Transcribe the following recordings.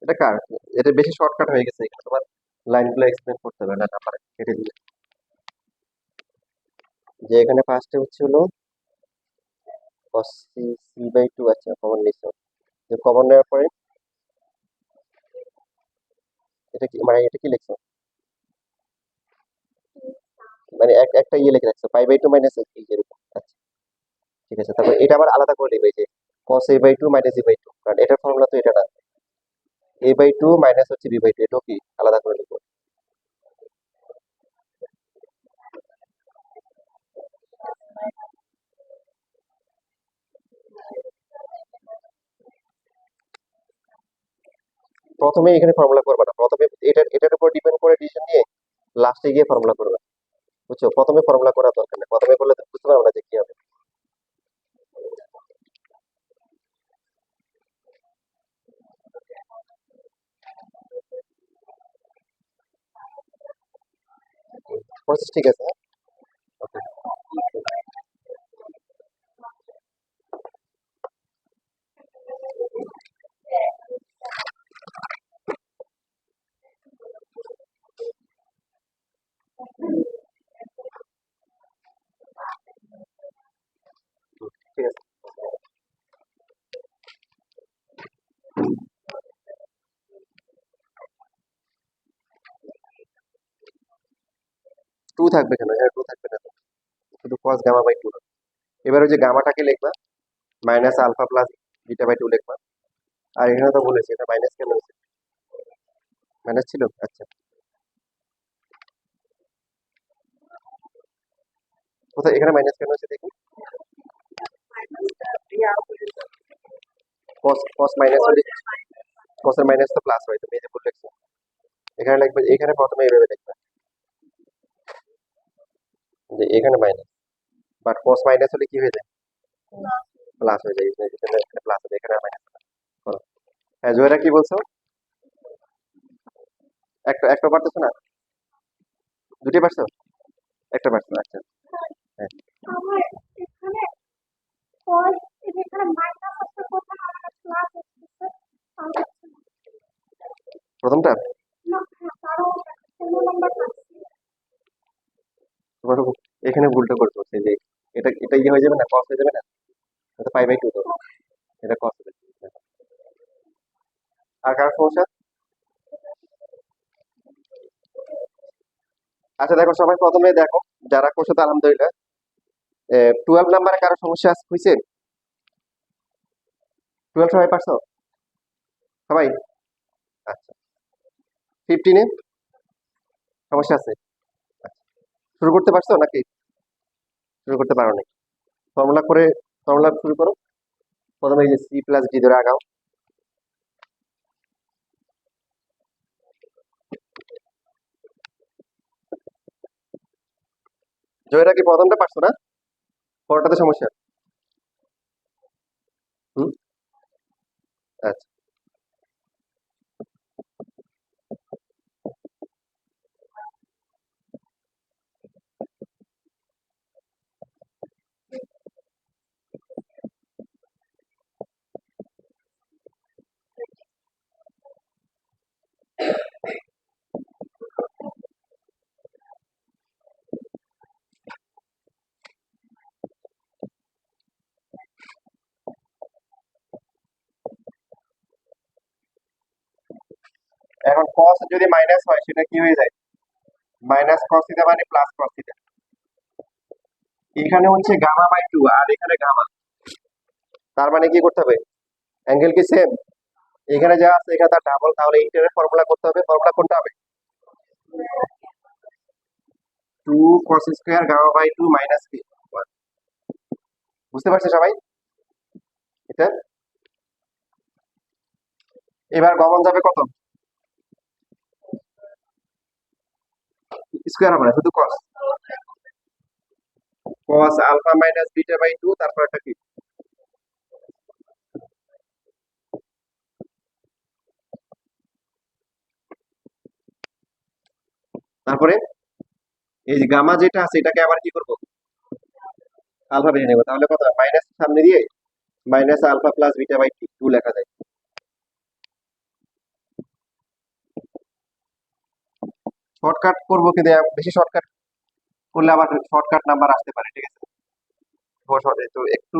এটা কার? এটা বেশি শর্টকাট হয়ে গেছে, এখানে তোমার লাইনগুলো এক্সপ্লেন করতে হবে না, নাম্বারে কেটে দিলে। যে এখানে ফার্স্টে হচ্ছে হলো cos c/2, আচ্ছা কমন নিছো, যে কমন নেওয়ার পরে এটা কি মানে এটা কি লিখছো, মানে একটা ইয়ে লিখে রাখছো π/2 মাইনাস এরকম, আচ্ছা ঠিক আছে। তারপর এটা আবার আলাদা করে নিবে, যে cos a/2 মাইনাস b/2, কারণ এটার ফর্মুলা তো এটা না, a/2 মাইনাস হচ্ছে b/2, এটাও কি আলাদা করে নিব। প্রথমে এখানে ফর্মুলা করবে না, প্রথমে এটার উপর ডিপেন্ড করে ডিসিশন নিয়ে লাস্টে গিয়ে ফর্মুলা করবে, বুঝছো? প্রথমে ফর্মুলা করার দরকার নেই, প্রথমে করলে তো বুঝতে পারবে না যে কি হবে। প্রসেস ঠিক আছে, হ্যাঁ? ওকে। 2 ঠিক আছে, 2 থাকবে কেন? এখানে 2 থাকবে না তো, শুধু cos gamma/2 হবে। এবার ওই যে গামাটাকে লিখবা, মাইনাস আলফা প্লাস বিটা/2 লিখবা। আর এখানে তো বলেছে এটা মাইনাস কেন হয়েছে, মাইনাস ছিল, আচ্ছা কোথায় এখানে মাইনাস কেন হয়েছে দেখি। cos মাইনাস হলে cos এর মাইনাস তো প্লাস হয়, তুমি এই যে ভুল লিখছো। এখানে লিখবে, এখানে প্রথমে এইভাবে লিখবে যে এখানে মাইনাস, বাট cos মাইনাস হলে কি হয়ে যায়, প্লাস হয়ে যায়, এখানে প্লাস হবে, এখানে মাইনাস হবে। করো। হ্যাঁ জোয়েরা কি বলছো? একটা পারতেছো না, দুটি পারছো, একটা পারছো, আচ্ছা। হ্যাঁ প্রথমটা তোমার এখানে ভুলটা করে ফেলছে, যে এটা এটা ইয়ে হয়ে যাবে না, cos হয়ে যাবে না, এটা π/2 তো, এটা cos হবে। আর কার সমস্যা? আচ্ছা দেখো সবাই প্রথমে দেখো, যারা করছো তো আলহামদুলিল্লাহ। 12 নাম্বারে কারো সমস্যা হয়েছে? 12 সবাই পারছো সবাই? আচ্ছা 15-এ সমস্যা আছে? আচ্ছা, শুরু করতে পারছো নাকি শুরু করতে পারো নাই? ফর্মুলা করে, ফর্মুলা শুরু করো। প্রথমে এই যে c+d ধরে আগাও। জয়টা কি প্রথমটা পারছো না, পরটাতে সমস্যা? হুম, আচ্ছা এখন cos যদি মাইনাস হয় সেটা কি হয়ে যায়, মাইনাস cos থিটা মানে প্লাস cos থিটা। এখানে হচ্ছে gamma/2 আর এখানে গামা, তার মানে কি করতে হবে, অ্যাঙ্গেল কি সেম? এখানে যা আছে এখানে তার ডাবল, তাহলে ইন্টারের ফর্মুলা করতে হবে, ফর্মুলা কোনটা হবে, 2 cos² gamma/2 মাইনাস কি 1। বুঝতে পারছে সবাই এটা? এবার কমন যাবে কত, স্কোয়ার হবে না, শুধু cos, cos আলফা মাইনাস বিটা/2, তারপর একটা কি, তারপরে এই যে গামা যেটা আছে এটাকে আবার কি করব, আলফা বেরিয়ে নেবো, তাহলে কত মাইনাস সামনে দিয়ে মাইনাস আলফা প্লাস বিটা/2 লেখা যায়। শর্টকাট করবো কিন্তু বেশি শর্টকাট করলে আবার শর্টকাট নাম্বার আসতে পারে, ঠিক আছে? তো একটু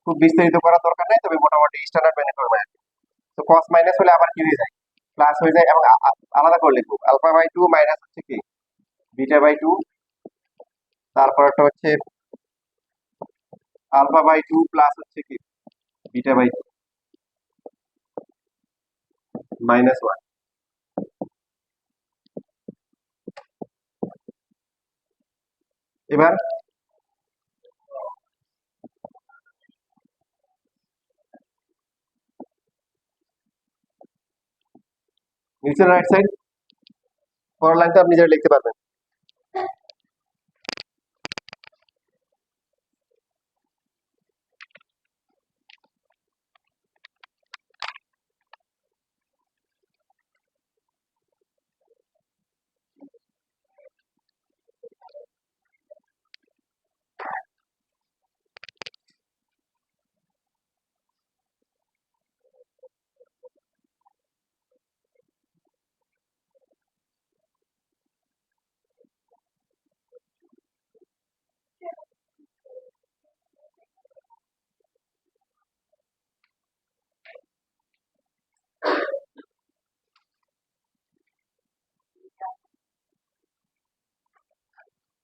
খুব বিস্তারিত করার দরকার নেই, তবে মোটামুটি স্ট্যান্ডার্ড মেনে করবো আর কি। তো কস মাইনাস হলে আবার কি হয়ে যায়, প্লাস হয়ে যায়, এবং আলাদা করে লিখবো আলফা বাই টু মাইনাস হচ্ছে কি বিটা বাই টু, তারপরটা হচ্ছে আলফা বাই টু প্লাস হচ্ছে কি beta by two minus one. এবার নিচের রাইট সাইড পরের লাইনটা আপনি নিজেরা লিখতে পারবেন।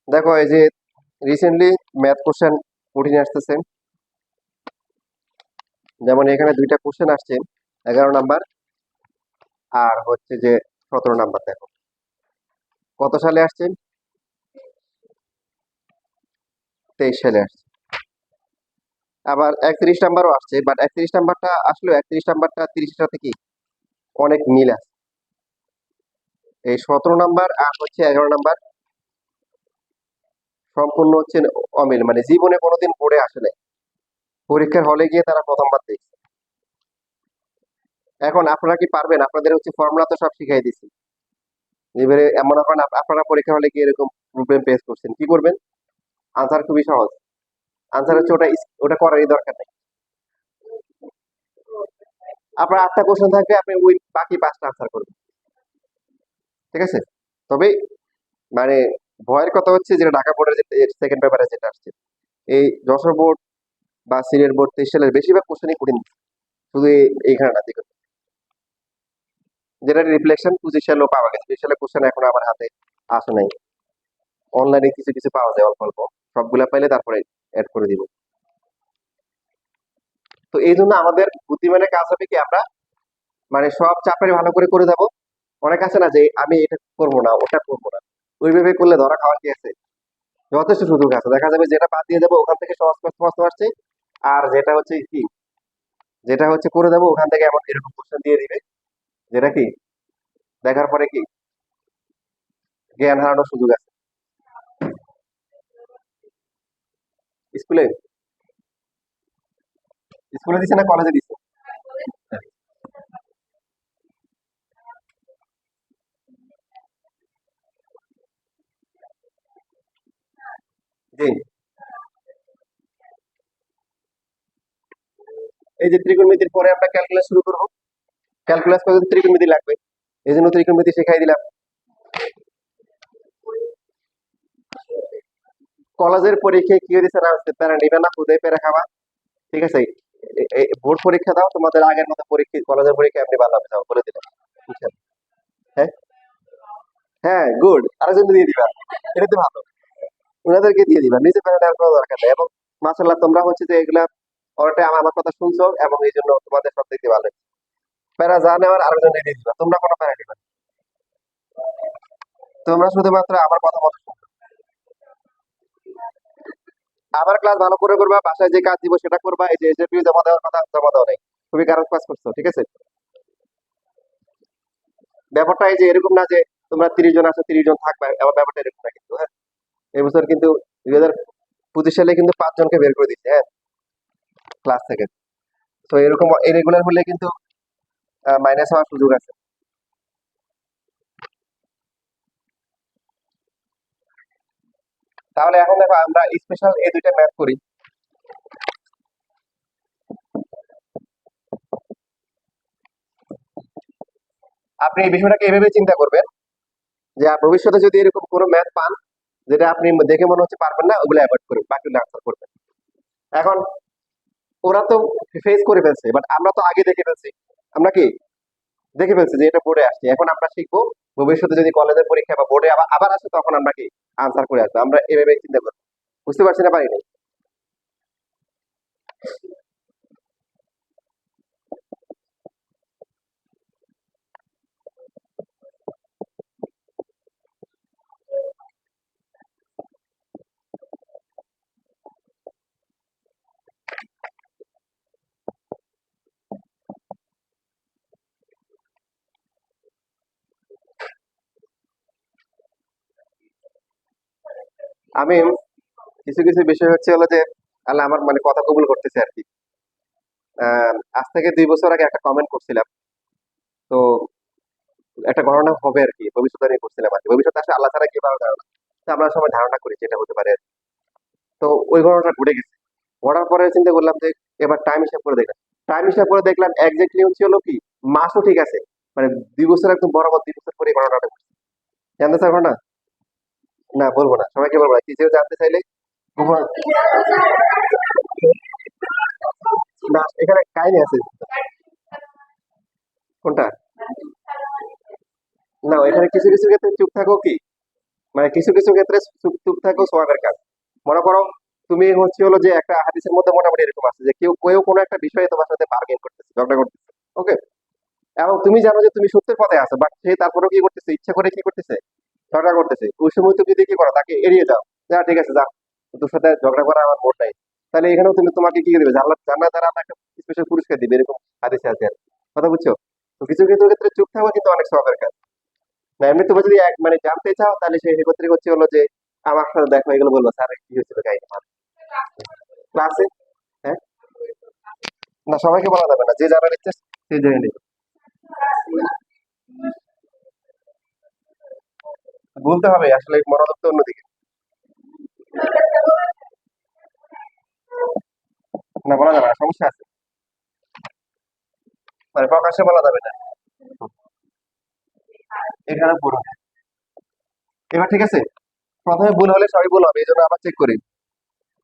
দেখো এই যে রিসেন্টলি ম্যাথ কোশ্চেন কঠিন আসতেছে, যেমন এখানে দুইটা কোশ্চেন আসছে, 11 নাম্বার আর হচ্ছে যে 17 নাম্বার। দেখো কত সালে আসছে, 23 সালে আসছে। আবার 31 নাম্বারও আসছে, বাট 31 নাম্বারটা আসলে 31 নাম্বারটা 30-এর সাথে কি অনেক মিল আছে। এই 17 নাম্বার আর হচ্ছে 11 নাম্বার সম্পূর্ণ হচ্ছে অমিল, মানে জীবনে কোনোদিন পড়ে আসে নাই, পরীক্ষার হলে গিয়ে তারা প্রথমবার দেখছে। এখন আপনারা কি পারবেন? আপনাদের হচ্ছে ফর্মুলা তো সব শিখাই দিছি, এবারে এমন এখন আপনারা পরীক্ষা হলে গিয়ে এরকম প্রবলেম ফেস করছেন, কি করবেন? আনসার খুবই সহজ, আনসার হচ্ছে ওটা ওটা করারই দরকার নেই। আপনার 8টা কোশ্চেন থাকবে, আপনি ওই বাকি 5টা আনসার করবেন, ঠিক আছে? তবে মানে ভয়ের কথা হচ্ছে যেটা ঢাকা বোর্ডের যে সেকেন্ড পেপারে যেটা আসছে, এই যশোর বোর্ড বা সিলেট বোর্ড 23 সালের বেশিরভাগ কোশ্চেনই কঠিন, শুধু এইখানে না দেখুন, যেটা রিফ্লেকশন 25 সালেও পাওয়া গেছে, 23 সালের কোশ্চেন এখন আমার হাতে আসে নাই, অনলাইনে কিছু কিছু পাওয়া যায় অল্প অল্প, সবগুলা পাইলে তারপরে অ্যাড করে দিব। তো এই জন্য আমাদের বুদ্ধিমানের কাজ হবে কি, আমরা মানে সব চাপের ভালো করে করে যাবো। অনেক আছে না যে আমি এটা করবো না ওটা করবো না, ওইভাবে করলে ধরা খাওয়ার কি আছে, যথেষ্ট সুযোগ আছে, দেখা যাবে যেটা বাদ দিয়ে দেবো ওখান থেকে সহজ প্রশ্ন প্রশ্ন আসছে, আর যেটা হচ্ছে কি যেটা হচ্ছে করে দেবো ওখান থেকে এমন এরকম কোশ্চেন দিয়ে দিবে যেটা কি দেখার পরে কি জ্ঞান হারানোর সুযোগ আছে। স্কুলে স্কুলে দিছে না কলেজে দিছে? জি, এই যে ত্রিকোণমিতির পরে আমরা ক্যালকুলাস শুরু করবো, ক্যালকুলাস পর্যন্ত ত্রিকোণমিতি লাগবে, এই জন্য ত্রিকোণমিতি শেখাই দিলাম। কলেজের পরীক্ষায় কি হয়েছে না হচ্ছে প্যারা নিবে না, খুদে পেরে খাওয়া, ঠিক আছে? বোর্ড পরীক্ষা দাও, তোমাদের আগের মতো পরীক্ষা কলেজের পরীক্ষা আপনি ভালো হবে, যাও বলে দিলাম। বুঝছেন? হ্যাঁ, হ্যাঁ, গুড, আরেকজন দিয়ে দিবা, এটা তো ভালো, ওনাদেরকে দিয়ে দিবা, নিজে প্যারা নেওয়ার কোনো দরকার নেই। এবং মাসাল্লাহ তোমরা হচ্ছে যে এগুলা ওটা আমার কথা শুনছো, এবং এই জন্য তোমাদের সব দিকে ভালো, প্যারা যা নেওয়ার আরেকজন দিয়ে দিবা, তোমরা কোনো প্যারা নিবা না। তোমরা শুধুমাত্র আমার কথা মতো শুনবে। আবার ক্লাস ভালো করে করবা, বাসায় যে কাজ দিব সেটা করবা, এই যে এসএপিউ জমা দেওয়ার কথা জমা দেওয়া নাই, খুবই খারাপ কাজ করছো, ঠিক আছে? ব্যাপারটা এই যে এরকম না যে তোমরা 30 জন আসো 30 জন থাকবে, আমার ব্যাপারটা এরকম না কিন্তু, হ্যাঁ। এই বছর কিন্তু 2025 সালে কিন্তু 5 জনকে বের করে দিচ্ছে, হ্যাঁ, ক্লাস থেকে। তো এরকম ইরেগুলার হলে কিন্তু মাইনাস হওয়ার সুযোগ আছে। তাহলে এখন দেখো আমরা স্পেশাল এই দুইটা ম্যাথ করি। আপনি এই বিষয়টাকে এভাবে চিন্তা করবেন যে ভবিষ্যতে যদি এরকম কোনো ম্যাথ পান যেটা আপনি দেখে মনে হচ্ছে পারবেন না, ওগুলো অ্যাভয়েড করুন, বাকিগুলো আনসার করবেন। এখন ওরা তো ফেস করে ফেলছে, বাট আমরা তো আগে দেখে ফেলছি। আমরা কি দেখে ফেলছি যে এটা বোর্ডে আসছে, এখন আমরা শিখবো ভবিষ্যতে যদি কলেজের পরীক্ষা বা বোর্ডে আবার আবার আসে তখন আমরা কি আনসার করে আসবো, আমরা এভাবে চিন্তা করবো। বুঝতে পারছি না, পারিনি। আমি কিছু কিছু বিষয় হচ্ছে হলো যে আল্লাহ আমার মানে কথা কবুল করতেছে আর কি। আজ থেকে 2 বছর আগে একটা কমেন্ট করছিলাম, তো একটা ঘটনা হবে আর কি, ভবিষ্যৎ নিয়ে করছিলাম আর কি। ভবিষ্যৎ আসলে আল্লাহ ছাড়া কেউ কারো ধারণা, তো আমরা সবাই ধারণা করি যেটা হতে পারে। তো ওই ঘটনাটা ঘটে গেছে, ঘটার পরে চিন্তা করলাম যে এবার টাইম হিসাব করে দেখলাম। টাইম হিসাব করে দেখলাম এক্স্যাক্টলি হচ্ছে হলো কি মাসও ঠিক আছে, মানে 2 বছর একদম বরাবর 2 বছর পরে এই ঘটনাটা ঘটছে। জানতে চাও ঘটনা? না বলবো না, সবাইকে বলবো না, কিছু জানতে চাইলে গোপন- না এখানে কাহিনী আছে। কোনটা? না এখানে কিছু কিছু ক্ষেত্রে চুপ থাকো কি, মানে কিছু কিছু ক্ষেত্রে চুপ চুপ থাকো সোয়াবের কাজ। মনে করো তুমি হচ্ছে হলো যে একটা হাদিসের মধ্যে মোটামুটি এরকম আছে যে কেউ কোনো একটা বিষয়ে তোমার সাথে বার্গেন করতেছে, ঝগড়া করতেছে, ওকে, এবং তুমি জানো যে তুমি সত্যের পথে আছো, বাট সে তারপরেও কি করতেছে, ইচ্ছা করে কি করতেছে, ঝগড়া করতেছে। ওই সময় তুমি যদি কি করো, তাকে এড়িয়ে যাও, যা ঠিক আছে যা, তোর সাথে ঝগড়া করা আমার মোট নাই, তাহলে এখানেও তুমি তোমাকে কি দিবে, জান্নাত জান্নাত দ্বারা আমরা একটা স্পেশাল পুরস্কার দিবে, এরকম হাদিসে আছে আর কি। কথা বুঝছো? তো কিছু কিছু ক্ষেত্রে চুপ থাকো কিন্তু অনেক সবের কাজ। না এমনি তুমি যদি মানে জানতে চাও তাহলে সেই ক্ষেত্রে হচ্ছে হলো যে আমার সাথে দেখো, এগুলো বলবো স্যার কি হয়েছিল কাহিনী ক্লাসে। হ্যাঁ, না সবাইকে বলা যাবে না, যে জানার ইচ্ছা সে জেনে নেবে। বলতে হবে আসলে, মনোযোগ তো অন্যদিকে। না বলা যাবে না, সমস্যা আছে, মানে প্রকাশ্যে বলা যাবে না। এখানে পুরো এবার ঠিক আছে। প্রথমে ভুল হলে সবই ভুল হবে, এই জন্য আবার চেক করি।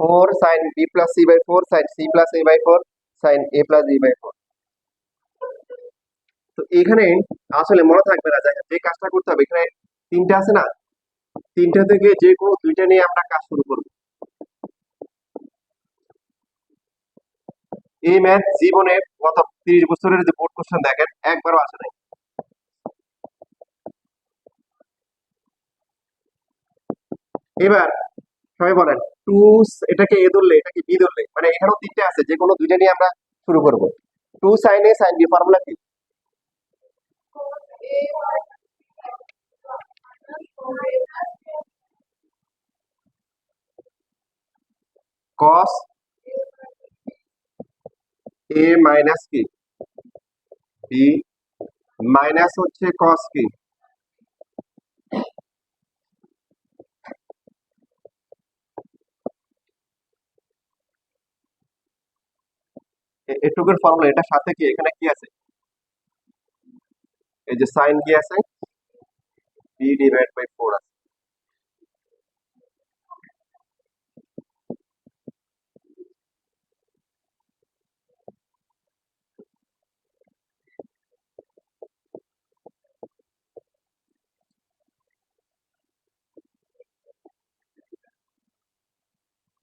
4 sin b+c/4 sin c+a/4 sin a+e/4। তো এখানে আসলে মনে থাকবে না, যে কাজটা করতে হবে এখানে তিনটা আছে না, তিনটা থেকে যে কোনো দুইটা নিয়ে আমরা কাজ শুরু করবো। এই ম্যাথ জীবনে গত 30 বছরের যে বোর্ড কোশ্চেন দেখেন একবারও আসে নাই। এবার সবাই বলেন, টু, এটাকে এ ধরলে এটাকে বি ধরলে, মানে এখানেও তিনটে আছে, যে কোনো দুইটা নিয়ে আমরা শুরু করব। 2 sin a sin b formula কি? cos a মাইনাস কি b মাইনাস হচ্ছে cos কি, এটুকুর ফর্মুলা, এটা সাথে কি এখানে কি আছে, এই যে সাইন কি আছে, b/4 আছে।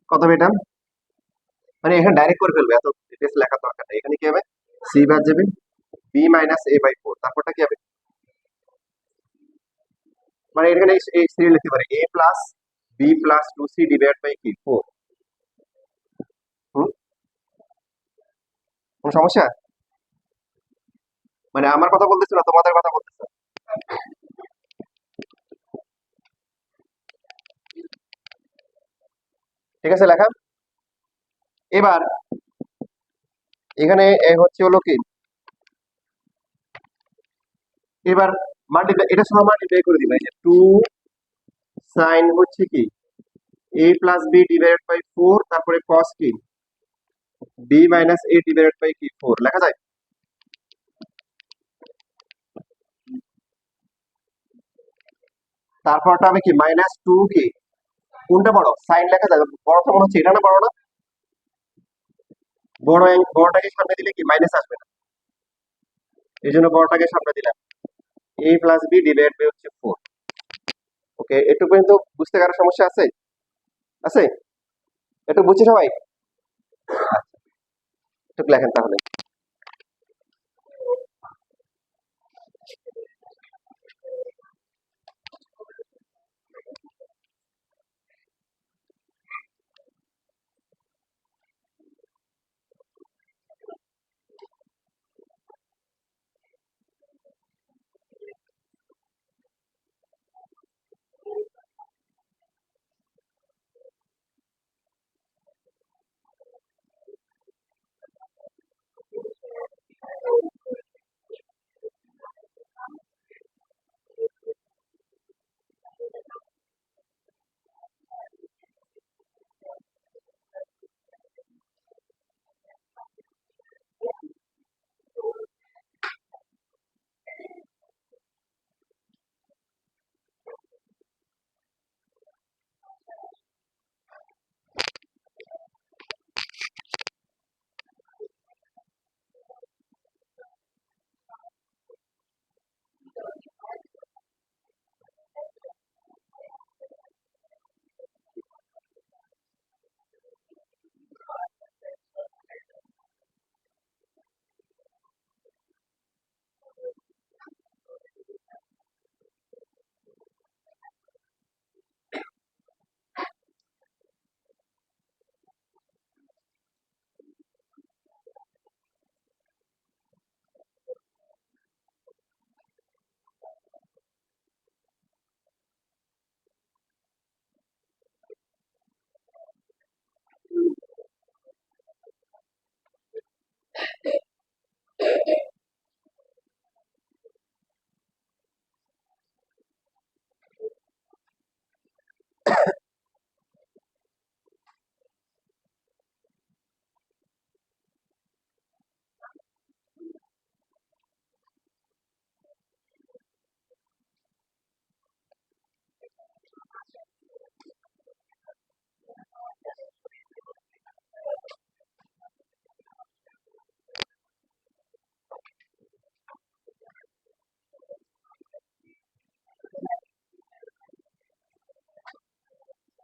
কত হবে এটা, মানে এখানে ডাইরেক্ট করে ফেলবে, এত ডিটেলস লেখার দরকার নেই। এখানে কি হবে, c বাদ যাবে, b-a/4, তারপরটা কি হবে, মানে এখানে এই সিরিয়াল লিখতে পারে a+b+2c/4। হুম, কোনো সমস্যা? মানে আমার কথা বলতেছো না, তোমাদের কথা বলতেছো? ঠিক আছে লেখা। এবার এখানে হচ্ছে হলো কি, এবার মাল্টিপ্লাই, এটা সহ মাল্টিপ্লাই করে দিবা, এই যে 2 sin হচ্ছে কি a+b/4, তারপরে cos কি b-a/4 লেখা যায়। তারপরটা হবে কি -2 কি কোনটা বড়? সাইন লেখা যাবে, বড় তো মনে হচ্ছে এটা না, বড় না? বড়টাকে সামনে দিলে কি মাইনাস আসবে না, এই জন্য বড়টাকে সামনে দিলাম। a plus B divide by হচ্ছে 4। ওকে, একটু পর্যন্ত বুঝতে কারো সমস্যা আছে? আছে? একটু বুঝছি সবাই? একটু লেখেন তাহলে।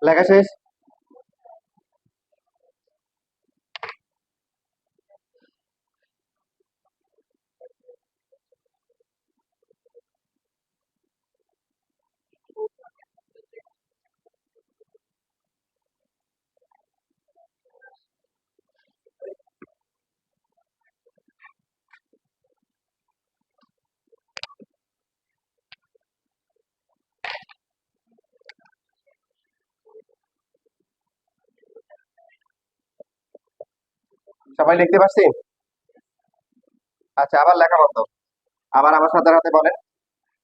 লেখা শেষ? সবাই লিখতে পারছেন? আচ্ছা, আবার লেখা বন্ধ। আবার আমার সাথে সাথে বলেন।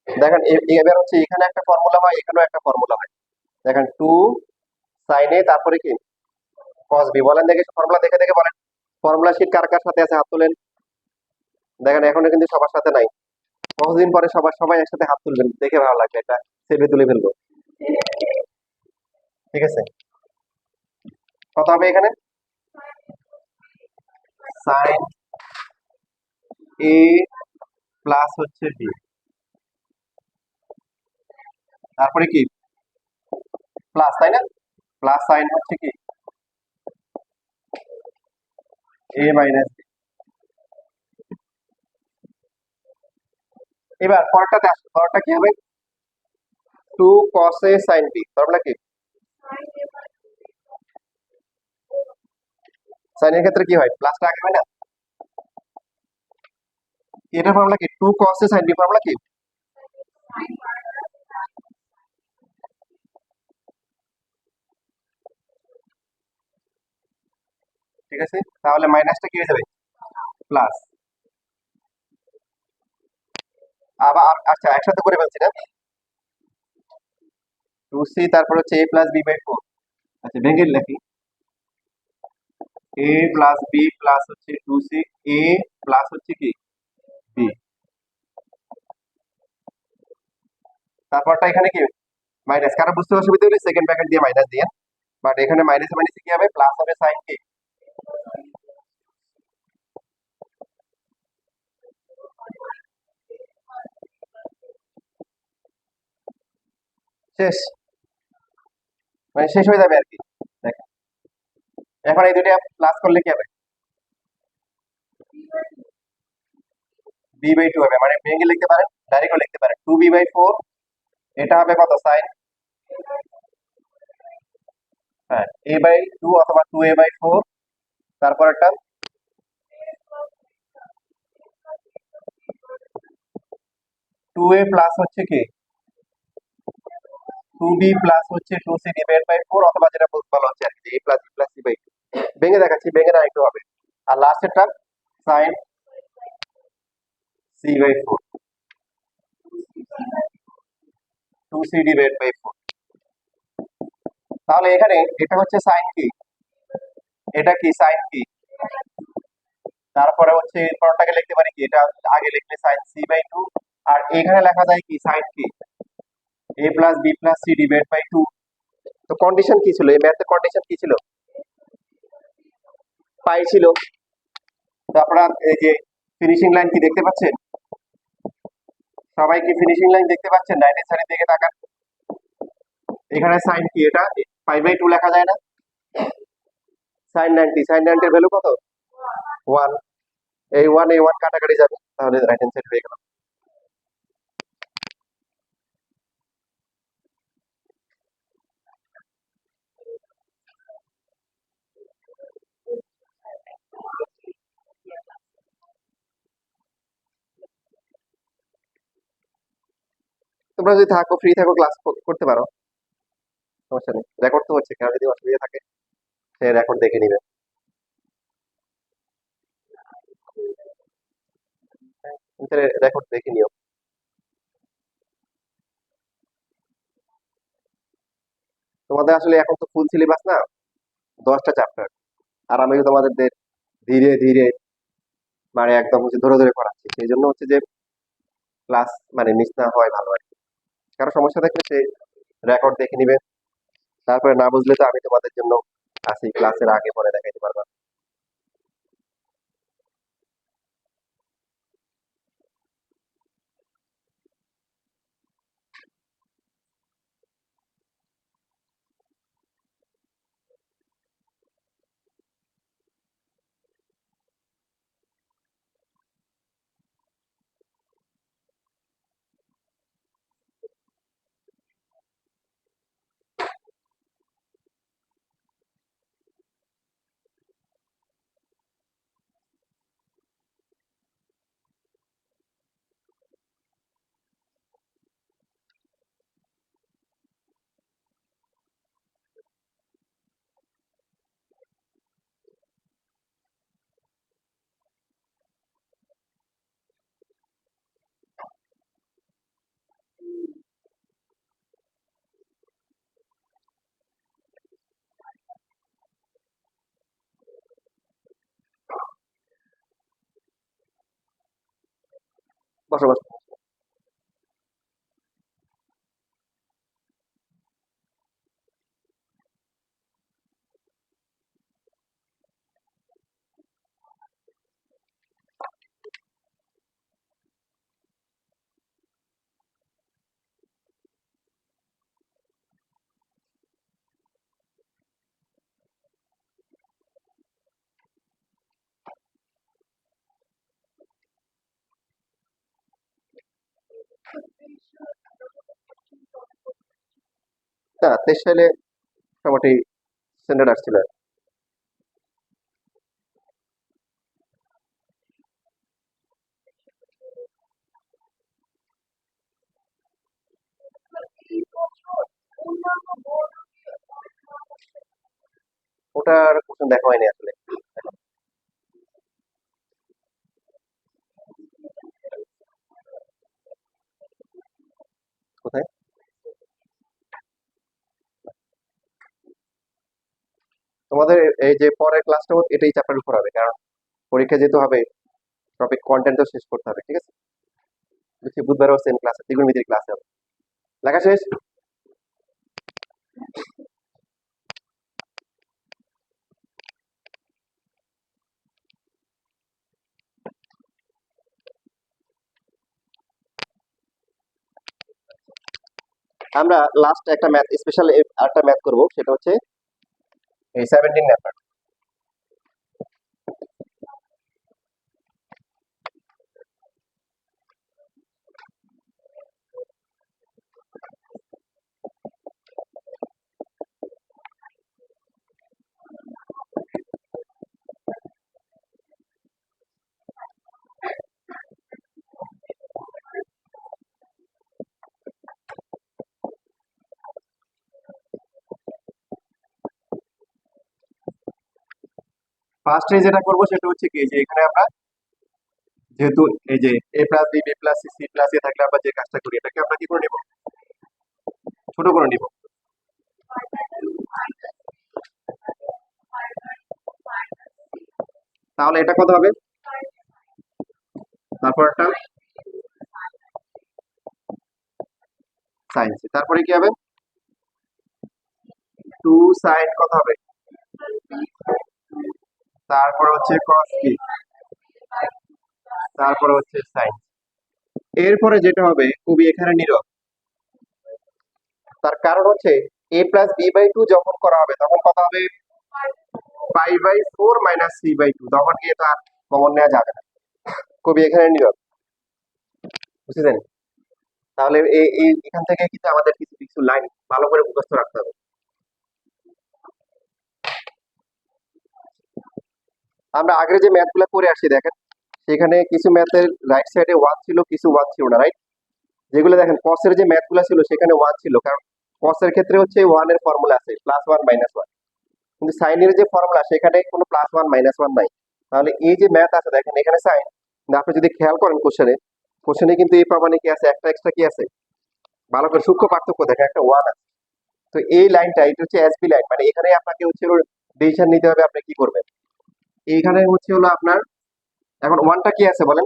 দেখেন এবার হচ্ছে এখানে একটা ফর্মুলা হয়, এখানেও একটা ফর্মুলা হয়। দেখেন 2 sin a তারপরে কি cos b, বলেন দেখে ফর্মুলা দেখে দেখে বলেন। ফর্মুলা শিট কার কার সাথে আছে হাত তোলেন। দেখেন এখনো কিন্তু সবার সাথে নাই, কতদিন পরে সবার সবাই একসাথে হাত তুলবেন, দেখে ভালো লাগবে, এটা সেভে তুলে ফেলবো। ঠিক আছে, কত হবে এখানে? sin a প্লাস হচ্ছে b, তারপরে কি প্লাস, তাই না? প্লাস সাইন হচ্ছে কি a মাইনাস b। এবার পরেরটাতে আসো, পরেরটা কি হবে? 2 cos a sin b, formula কি? সাইন এর ক্ষেত্রে কি হয়, প্লাসটা আগে হয় না? এটা ফর্মুলা কি? 2 cos a sin b, formula কি? ঠিক আছে, তাহলে মাইনাসটা কি হয়ে যাবে? প্লাস। আবার আচ্ছা, একসাথে করে ফেলছি না, 2c তারপর হচ্ছে a প্লাস b বাই 4। আচ্ছা, ভেঙে লিখি, a প্লাস b প্লাস হচ্ছে 2c, a প্লাস হচ্ছে কি b, তারপরটা এখানে কি মাইনাস, কারো বুঝতে অসুবিধা হলে সেকেন্ড ব্র্যাকেট দিয়ে মাইনাস দিয়ে, বাট এখানে মাইনাসে মাইনাসে কি হবে, প্লাস হবে সাইন কি। শেষ, মানে শেষ হয়ে যাবে আর কি। দেখেন এখন এই দুইটা প্লাস করলে কি হবে, b/2 হবে, মানে ভেঙে লিখতে পারেন, ডাইরেক্টও লিখতে পারেন 2b/4, এটা হবে কত সাইন, হ্যাঁ a/2 অথবা 2a/4, তারপর একটা 2a প্লাস হচ্ছে কি 2b প্লাস হচ্ছে 2c/4, অথবা যেটা বলা হচ্ছে আর কি a plus b plus c/2। ভেঙে দেখাচ্ছি, ভেঙে না একটু হবে, আর লাস্টেরটা সাইন c/4, 2c/4। তাহলে এখানে এটা হচ্ছে সাইন কি, এটা কি সাইন কি, তারপরে হচ্ছে পরটাকে লিখতে পারি কি, এটা আগে লিখলে সাইন c/2, আর এখানে লেখা যায় কি সাইন কি a plus b plus c/2। তো কন্ডিশন কি ছিল, এই ম্যাথের কন্ডিশন কি ছিল, পাই ছিল। তো আপনারা এই যে ফিনিশিং লাইন কি দেখতে পাচ্ছেন, সবাই কি ফিনিশিং লাইন দেখতে পাচ্ছেন, রাইট হ্যান্ড সাইডের দিকে তাকান, এখানে সাইন কি, এটা π/2 লেখা যায় না, সাইন 90, সাইন 90 এর ভ্যালু কত 1, এই 1 এই 1 কাটাকাটি যাবে, তাহলে রাইট হ্যান্ড সাইড হয়ে গেল। তোমরা যদি থাকো, ফ্রি থাকো, ক্লাস করতে পারো, সমস্যা নেই, রেকর্ড তো হচ্ছে, কারো যদি অসুবিধা থাকে সে রেকর্ড দেখে নিবে। রেকর্ড দেখে নিও। তোমাদের আসলে এখন তো ফুল সিলেবাস না, 10টা চ্যাপ্টার, আর আমি তোমাদের ধীরে ধীরে মানে একদম হচ্ছে ধরে ধরে পড়াচ্ছি, সেই জন্য হচ্ছে যে ক্লাস মানে মিস না হয় ভালো আর কি। কারো সমস্যা থাকলে সে রেকর্ড দেখে নিবে, তারপরে না বুঝলে তো আমি তোমাদের জন্য আছি, ক্লাসের আগে পরে দেখাইতে পারবা। বসো বসো। না 23 সালে মোটামুটি স্ট্যান্ডার্ড আসছিল আর কি। ওটার কোশ্চেন দেখা হয়নি আসলে। কোথায়, তোমাদের এই যে পরের ক্লাসটা এটাই চ্যাপ্টার উপর হবে, কারণ পরীক্ষা যেহেতু হবে, টপিক কন্টেন্টও শেষ করতে হবে, ঠিক আছে। বুঝছি, বুধবারও সেম ক্লাস, ত্রিকোণমিতির ক্লাস হবে, লেখা শেষ। আমরা লাস্ট একটা ম্যাথ স্পেশাল একটা ম্যাথ করব, সেটা হচ্ছে এই 17 মেথড। ফার্স্টে যেটা করব সেটা হচ্ছে কি, যে এখানে আমরা যেহেতু এই যে A plus B, B plus C, C plus A থাকলে আমরা যে কাজটা করি, এটাকে আমরা কি করে নিব, ছোট করে নিব। তাহলে এটা কত হবে, তারপর একটা সাইন সি, তারপরে কি হবে, 2 সাইন কত হবে, তারপর হচ্ছে কস বি, তারপরে হচ্ছে সাইন। এরপরে যেটা হবে খুবই এখানে নীরব, তার কারণ হচ্ছে এ প্লাস বি বাই টু যখন করা হবে তখন কত হবে, 5/4 মাইনাস সি বাই টু, তখন কি এটা কমন নেওয়া যাবে না, খুবই এখানে নীরব, বুঝছেন। তাহলে এখান থেকে কিন্তু আমাদের কিছু কিছু লাইন ভালো করে মুখস্থ রাখতে হবে। আমরা আগের যে ম্যাথ গুলো করে আসছি দেখেন, সেখানে কিছু ম্যাথের রাইট সাইডে ওয়ান ছিল, কিছু ওয়ান ছিল না, রাইট। যেগুলো দেখেন কসের যে ম্যাথ গুলো ছিল সেখানে ওয়ান ছিল, কারণ কসের ক্ষেত্রে হচ্ছে ওয়ান এর ফর্মুলা আছে +1 -1, কিন্তু সাইনের যে ফর্মুলা সেখানে কোনো +1 -1 নাই। তাহলে এই যে ম্যাথ আছে দেখেন এখানে সাইন, আপনি যদি খেয়াল করেন কোশ্চেনে কিন্তু এই প্রমাণে কি আছে, একটা এক্সট্রা কি আছে, ভালো করে সূক্ষ্ম পার্থক্য দেখেন, একটা ওয়ান আছে। তো এই লাইনটা এটা হচ্ছে এসবি লাইন, মানে এখানে আপনাকে হচ্ছে ডিসিশন নিতে হবে আপনি কি করবেন। এইখানে হচ্ছে হলো আপনার এখন ওয়ানটা কি আছে বলেন,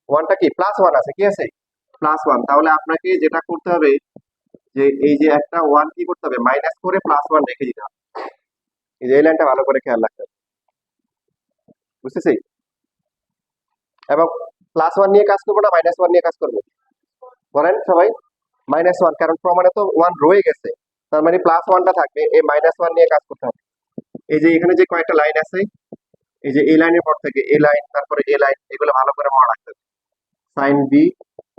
ওয়ানটা কি +1 আছে, কি আছে +1, তাহলে আপনাকে যেটা করতে হবে যে এই যে একটা ওয়ান কি করতে হবে, মাইনাস করে +1 রেখে দিতে হবে। এই যে এই লাইনটা ভালো করে খেয়াল রাখতে হবে, বুঝতেছি। এবং +1 নিয়ে কাজ করবো না -1 নিয়ে কাজ করবো, বলেন সবাই। -1, কারণ প্রমাণে তো ওয়ান রয়ে গেছে, তার মানে +1টা থাকবে, এই -1 নিয়ে কাজ করতে হবে। এই যে এখানে যে কয়েকটা লাইন আছে, এই যে এই লাইনের পর থেকে এই লাইন, তারপরে এই লাইন, এগুলো ভালো করে মনে রাখতে হবে। সাইন বি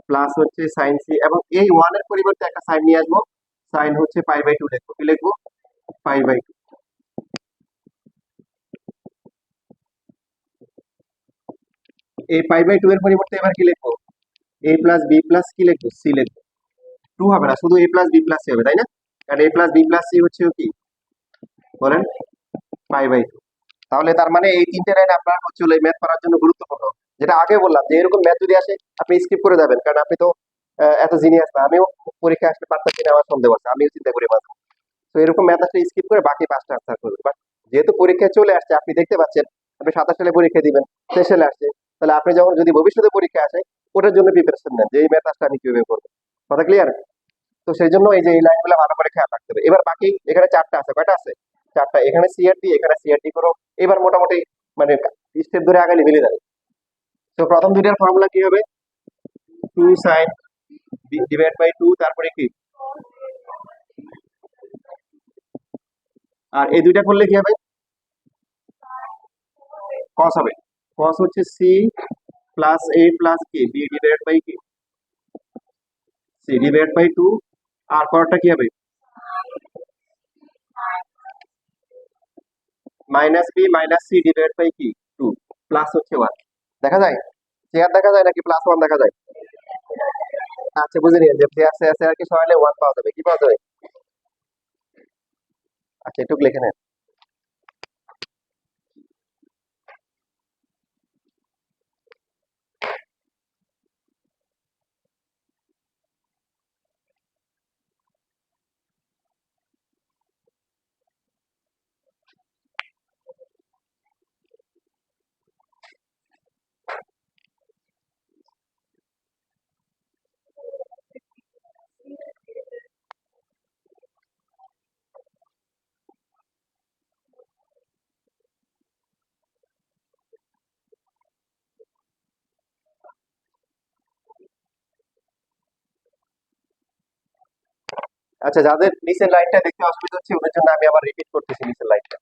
প্লাস হচ্ছে সাইন সি, এবং এই ওয়ানের পরিবর্তে একটা সাইন নিয়ে আসবো, সাইন হচ্ছে π/2 লিখবো, কি লিখবো, π/2। এই π/2 এর পরিবর্তে এবার কি লিখবো, এ প্লাস বি প্লাস কি লিখবো, সি লিখবো। টু হবে না, শুধু এ প্লাস বি প্লাস সি হবে, তাই না, কারণ এ প্লাস বি প্লাস সি হচ্ছে কি বলেন, π/2। তাহলে তার মানে এই তিনটে লাইন আপনার হচ্ছে হলো ম্যাথ করার জন্য গুরুত্বপূর্ণ। যেটা আগে বললাম যে এরকম ম্যাথ যদি আসে আপনি স্কিপ করে যাবেন, কারণ আপনি তো এত জিনিয়াস না, আমিও পরীক্ষা আসতে পারতাম কিনা আমার সন্দেহ আছে, আমিও চিন্তা করি মাঝে। তো এরকম ম্যাথ আসলে স্কিপ করে বাকি পাঁচটা আনসার করবে, বাট যেহেতু পরীক্ষায় চলে আসছে, আপনি দেখতে পাচ্ছেন আপনি 27 সালে পরীক্ষা দিবেন, 23 সালে আসছে, তাহলে আপনি যখন যদি ভবিষ্যতে পরীক্ষা আসে ওটার জন্য প্রিপারেশন নেন যে এই ম্যাথ আসলে আমি কিভাবে করবো, কথা ক্লিয়ার। তো সেই জন্য এই যে এই লাইনগুলো ভালো করে খেয়াল রাখতে হবে। এবার বাকি এখানে চারটা আছে, কয়টা আছে, চারটা, এখানে সিআরডি, এখানে সিআরডি করো। এবার মোটামুটি মানে স্টেপ ধরে আগালে মিলে যাবে। তো প্রথম দুইটার ফর্মুলা কি হবে, 2 সাইন /2, তারপরে কি, আর এই দুইটা করলে কি হবে, কস হবে, কস হচ্ছে সি প্লাস এ প্লাস কি বি কি c/2, আর পরটা কি হবে, -b - c/2 কি 2, প্লাস হচ্ছে 1, দেখা যায়, চেয়ার দেখা যায় নাকি +1 দেখা যায়, আচ্ছা বুঝে নিন যে আছে আছে আর কি সরাইলে 1 পাওয়া যাবে, কি পাওয়া যাবে, আচ্ছা একটু লিখে নেন। আচ্ছা, যাদের নিচের লাইনটা দেখতে অসুবিধা হচ্ছে ওদের জন্য আমি আবার রিপিট করতেছি নিচের লাইনটা।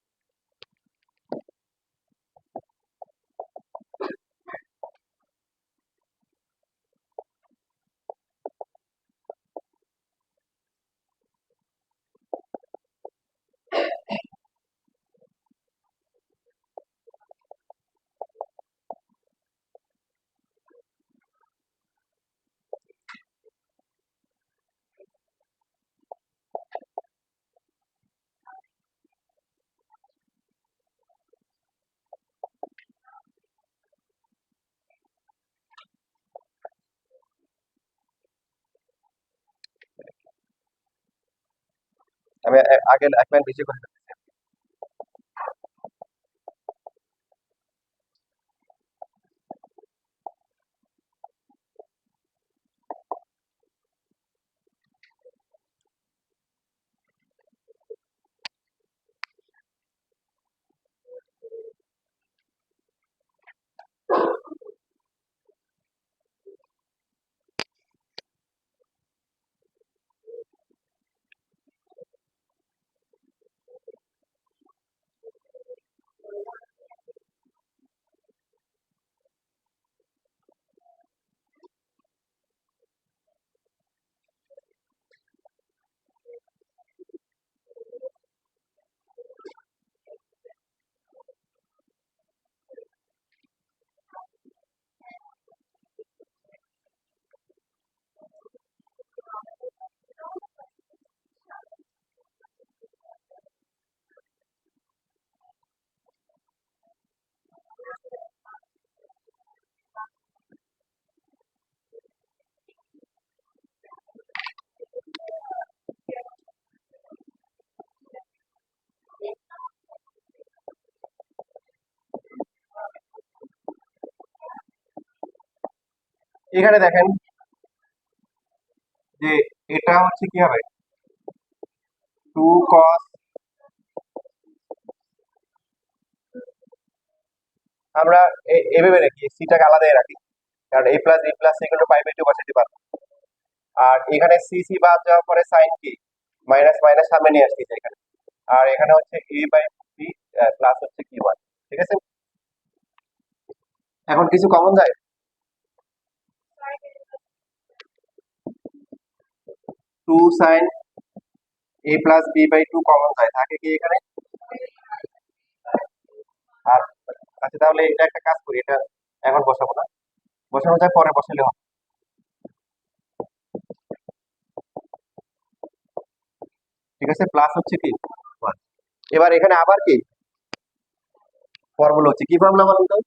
আমি আগে এক লাইন বেশি করে ফেলতেছি। এখানে দেখেন যে এটা হচ্ছে কি হবে, 2 cos, আমরা এভাবে রাখি, সিটাকে আলাদাই রাখি, কারণ a plus b plus equal to pi by 2 বসাতে পারবো। আর এখানে সি সি বাদ যাওয়ার পরে সাইন কি মাইনাস মাইনাস সামনে নিয়ে আসছি এখানে, আর এখানে হচ্ছে a বাই বি প্লাস হচ্ছে কি ওয়ান। ঠিক আছে, এখন কিছু কমন যায়, 2 sin a plus B by 2 common যায়, থাকে কি এখানে? আর আচ্ছা, তাহলে এটা একটা কাজ করি, এটা এখন বসাবো না, বসানো যায় পরে বসালে হবে। ঠিক আছে, প্লাস হচ্ছে কি 1। এবার এখানে আবার কি ফর্মুলা হচ্ছে, কি ফর্মুলা বলুন তো?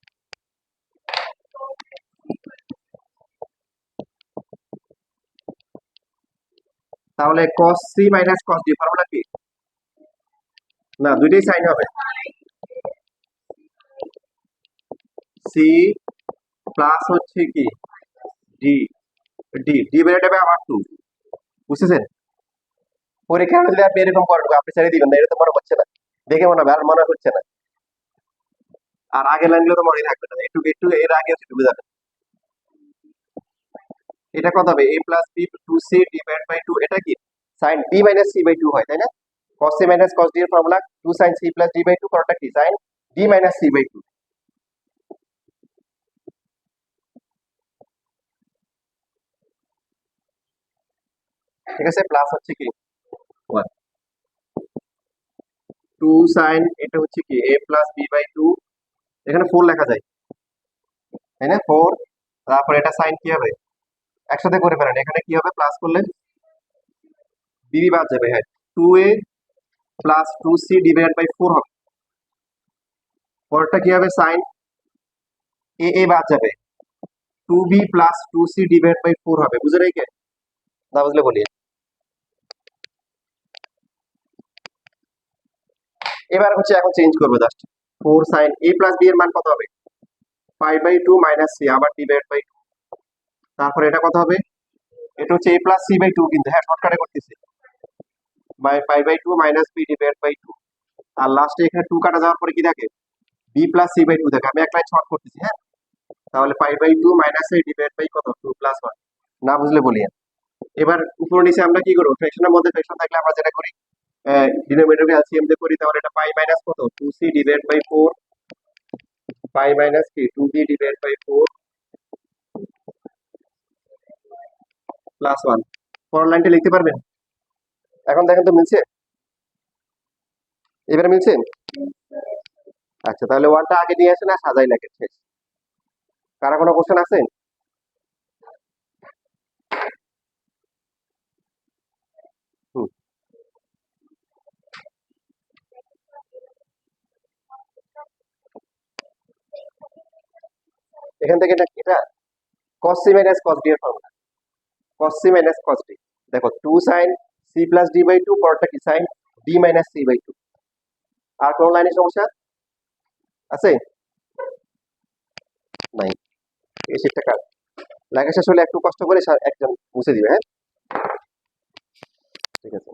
তাহলে cos c minus cos d formula কি? না, দুইটাই সাইন হবে, c প্লাস হচ্ছে কি d, d বেড়ে যাবে আবার 2, বুঝতেছেন? পরীক্ষা হলে আপনি এরকম করেন, আপনি ছেড়ে দিবেন না, এটা তো মনে হচ্ছে না, দেখে মনে হবে আর মনে হচ্ছে না। আর আগের লাইনগুলো তো মনে থাকবে না, একটু একটু এর আগে হচ্ছে একটু বুঝাবেন। এটা কত হবে, a plus b 2c divide by 2, এটা কি sin b minus c by 2 হয়, তাই না? cos c minus cos d এর formula 2 sin c plus d by 2, কোনটা কি sin d minus c by 2। ঠিক আছে, প্লাস হচ্ছে কি 1, 2 sin, এটা হচ্ছে কি a প্লাস b বাই 2, এখানে 4 লেখা যায়, তাই না? 4, তারপর এটা sin কি হবে, একসাথে করে ফেলেন, এখানে কি হবে প্লাস করলে b বাদ যাবে, হ্যাঁ 2a plus 2c divide by 4 হবে। পরেরটা কি হবে, sin a বাদ যাবে, 2b plus 2c divide by 4 হবে। বুঝে রেখে না বুঝলে বলি, এবার হচ্ছে এখন চেঞ্জ করবো just, 4 sin a plus b এর মান কত হবে, 5 বাই 2 মাইনাস c আবার ডিভাইড বাই 2, তারপর এটা কত হবে, এটা হচ্ছে a প্লাস c বাই 2, কিন্তু হ্যাঁ শর্টকাটে করতেছি, by 5 by 2 minus b divide by 2, আর লাস্টে এখানে 2 কাটা যাওয়ার পরে কি থাকে, b প্লাস c বাই 2 থাকে। আমি এক লাইন শর্ট করতেছি, হ্যাঁ, তাহলে 5 by 2 minus a divide by কত 2 প্লাস 1। না বুঝলে বলি, এবার উপর নিচে আমরা কি করবো, ফ্র্যাকশনের মধ্যে ফ্র্যাকশন থাকলে আমরা যেটা করি, ডিনোমিনেটরকে এলসিএম দিয়ে করি, তাহলে এটা পাই মাইনাস কত, 2c divide by 4, pi minus কি 2b ডিভাইড বাই 4 প্লাস 1। পরের লাইনটা লিখতে পারবেন? এখন দেখেন তো মিলছে? এবারে মিলছে? আচ্ছা, তাহলে ওয়ানটা আগে নিয়ে আসেন আর সাজাই লেখেন, শেষ। কারা কোনো কোশ্চেন আছে? হুম, এখান থেকে এটা cos c minus cos d এর formula, cos c minus cos d। দেখো 2 sin c plus d by 2, পরটা কি sin d minus c by 2। আর কোন লাইনে সমস্যা আছে? নাই। এই শিটটা কার? লেখা শেষ হলে একটু কষ্ট করে একজন মুছে দিবে, হ্যাঁ? ঠিক আছে।